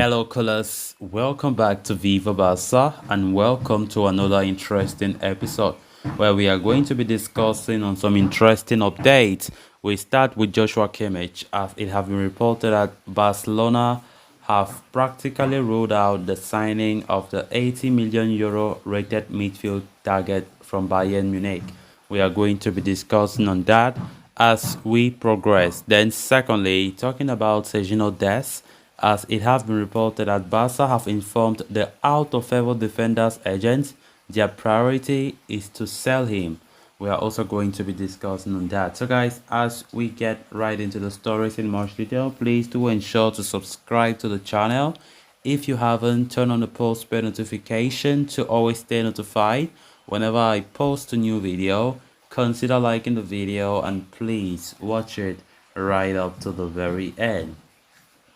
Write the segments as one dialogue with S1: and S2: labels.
S1: Hello, colors. Welcome back to Viva Barca and welcome to another interesting episode where we are going to be discussing on some interesting updates. We start with Joshua Kimmich as it has been reported that Barcelona have practically ruled out the signing of the 80 million euro rated midfield target from Bayern Munich. We are going to be discussing on that as we progress. Then, secondly, talking about Sergiño Dest, as it has been reported that Barca have informed the out-of-favor defender's agents their priority is to sell him. We are also going to be discussing on that. So guys, as we get right into the stories in much detail, please do ensure to subscribe to the channel. If you haven't, turn on the post bell notification to always stay notified whenever I post a new video. Consider liking the video and please watch it right up to the very end.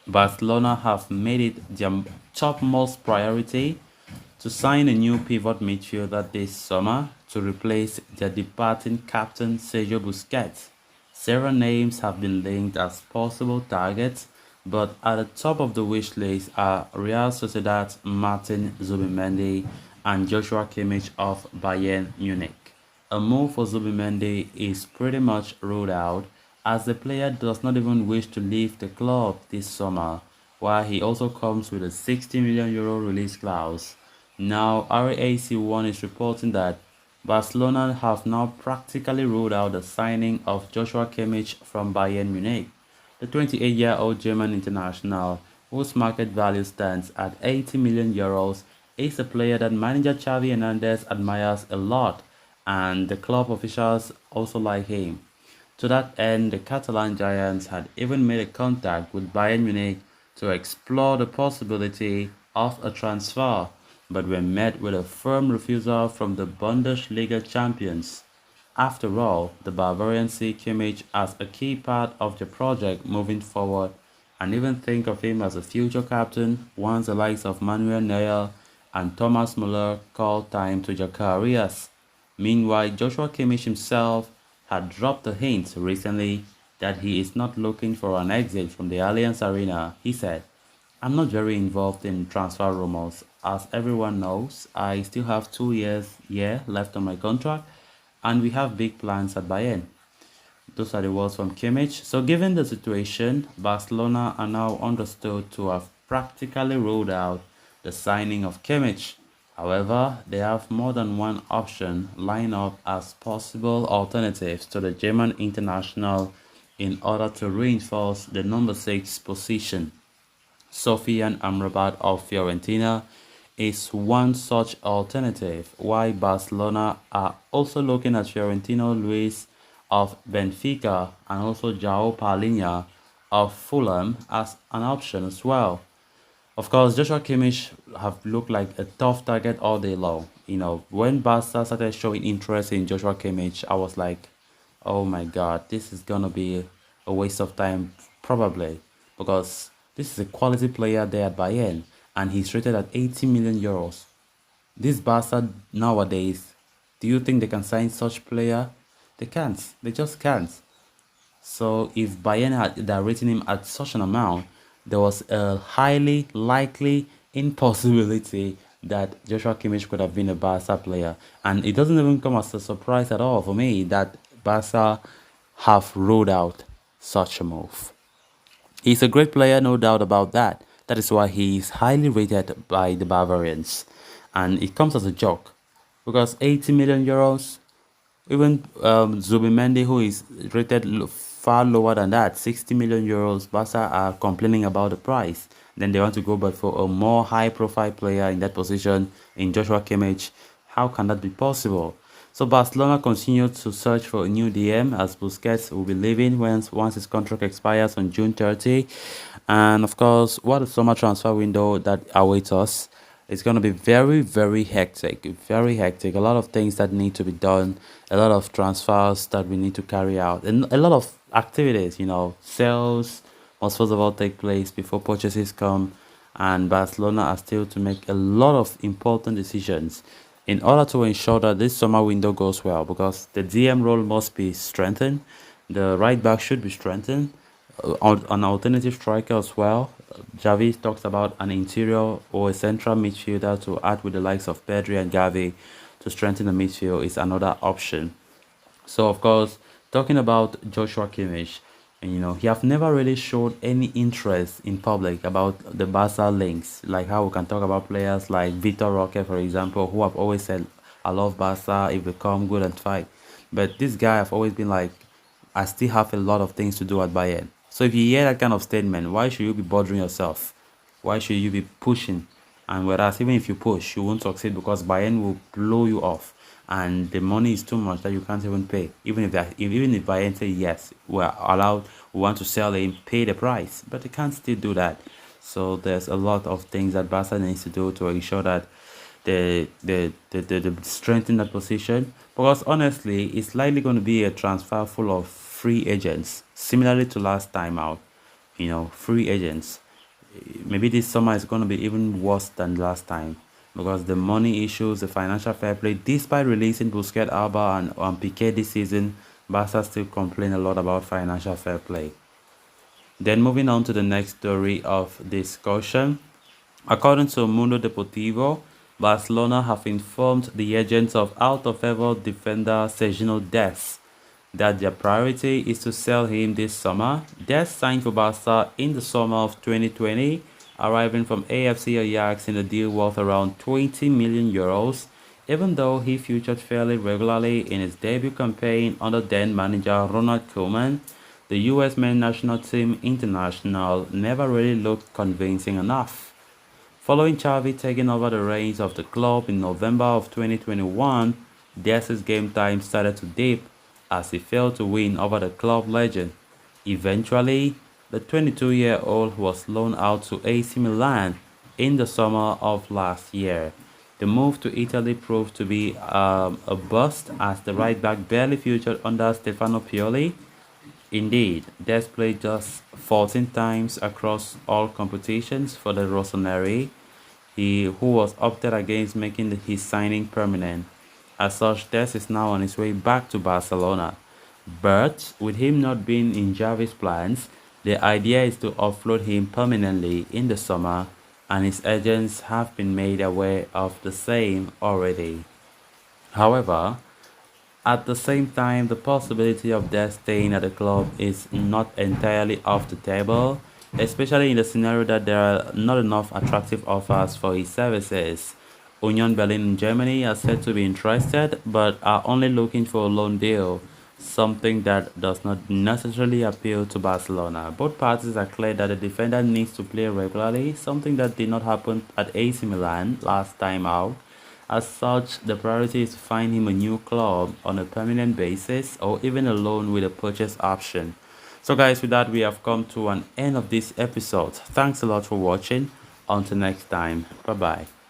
S1: Barcelona have made it their topmost priority to sign a new pivot midfielder this summer to replace their departing captain Sergio Busquets. Several names have been linked as possible targets, but at the top of the wish list are Real Sociedad's Martin Zubimendi and Joshua Kimmich of Bayern Munich. A move for Zubimendi is pretty much ruled out as the player does not even wish to leave the club this summer, while he also comes with a 60 million euro release clause. Now, RAC1 is reporting that Barcelona have now practically ruled out the signing of Joshua Kimmich from Bayern Munich. The 28-year-old German international, whose market value stands at 80 million euros, is a player that manager Xavi Hernandez admires a lot, and the club officials also like him. To that end, the Catalan Giants had even made a contact with Bayern Munich to explore the possibility of a transfer, but were met with a firm refusal from the Bundesliga champions. After all, the Bavarians see Kimmich as a key part of the project moving forward and even think of him as a future captain once the likes of Manuel Neuer and Thomas Müller call time to their careers. Meanwhile, Joshua Kimmich himself had dropped a hint recently that he is not looking for an exit from the Allianz Arena. He said, "I'm not very involved in transfer rumors. As everyone knows, I still have 2 years left on my contract and we have big plans at Bayern." Those are the words from Kimmich. So given the situation, Barcelona are now understood to have practically ruled out the signing of Kimmich. However, they have more than one option lined up as possible alternatives to the German international in order to reinforce the number 6 position. Sofian Amrabat of Fiorentina is one such alternative, while Barcelona are also looking at Fiorentino Luis of Benfica and also João Palhinha of Fulham as an option as well. Of course, Joshua Kimmich have looked like a tough target all day long. When Barca started showing interest in Joshua Kimmich, I was like, oh my God, this is gonna be a waste of time probably because this is a quality player there at Bayern and he's rated at 80 million euros. This Barca nowadays, do you think they can sign such player? They can't. They just can't. So if Bayern had rating him at such an amount, there was a highly likely impossibility that Joshua Kimmich could have been a Barca player. And it doesn't even come as a surprise at all for me that Barca have ruled out such a move. He's a great player, no doubt about that. That is why he is highly rated by the Bavarians. And it comes as a joke because 80 million euros, even Zubimendi, who is rated far lower than that, 60 million euros, Barca are complaining about the price. Then they want to go back for a more high-profile player in that position, in Joshua Kimmich. How can that be possible? So Barcelona continued to search for a new DM as Busquets will be leaving once his contract expires on June 30. And of course, what a summer transfer window that awaits us. It's going to be very, very hectic, very hectic. A lot of things that need to be done, a lot of transfers that we need to carry out, and a lot of activities, sales must first of all take place before purchases come, and Barcelona are still to make a lot of important decisions in order to ensure that this summer window goes well, because the DM role must be strengthened, the right back should be strengthened, an alternative striker as well, Javi talks about an interior or a central midfielder to add with the likes of Pedri and Gavi to strengthen the midfield is another option. So of course, talking about Joshua Kimmich, and he have never really showed any interest in public about the Barca links, like how we can talk about players like Vitor Roque, for example, who have always said, "I love Barca if they come good and fight." But this guy have always been like, "I still have a lot of things to do at Bayern." So if you hear that kind of statement, why should you be bothering yourself? Why should you be pushing? And whereas even if you push, you won't succeed because Bayern will blow you off, and the money is too much that you can't even pay. Even if Bayern say yes, we're allowed, we want to sell him, pay the price, but they can't still do that. So there's a lot of things that Barca needs to do to ensure that they strengthen that position. Because honestly, it's likely going to be a transfer full of free agents, similarly to last time out. Free agents. Maybe this summer is going to be even worse than last time because the money issues, the financial fair play. Despite releasing Busquets, Alba, and Piqué this season, Barca still complain a lot about financial fair play. Then moving on to the next story of discussion. According to Mundo Deportivo, Barcelona have informed the agents of out-of-favor defender Sergiño Dest that their priority is to sell him this summer. Dest signed for Barca in the summer of 2020, arriving from AFC Ajax in a deal worth around 20 million euros. Even though he featured fairly regularly in his debut campaign under then manager Ronald Koeman, the US men's national team international never really looked convincing enough. Following Xavi taking over the reins of the club in November of 2021, Dest's game time started to dip as he failed to win over the club legend. Eventually, the 22-year-old was loaned out to AC Milan in the summer of last year. The move to Italy proved to be a bust as the right back barely featured under Stefano Pioli. Indeed, Dest played just 14 times across all competitions for the Rossoneri, who was opted against making his signing permanent. As such, Dest is now on his way back to Barcelona. But with him not being in Javi's plans, the idea is to offload him permanently in the summer, and his agents have been made aware of the same already. However, at the same time, the possibility of Dest staying at the club is not entirely off the table, especially in the scenario that there are not enough attractive offers for his services. Union Berlin in Germany are said to be interested, but are only looking for a loan deal, something that does not necessarily appeal to Barcelona. Both parties are clear that the defender needs to play regularly, something that did not happen at AC Milan last time out. As such, the priority is to find him a new club on a permanent basis or even a loan with a purchase option. So guys, with that we have come to an end of this episode. Thanks a lot for watching. Until next time. Bye bye.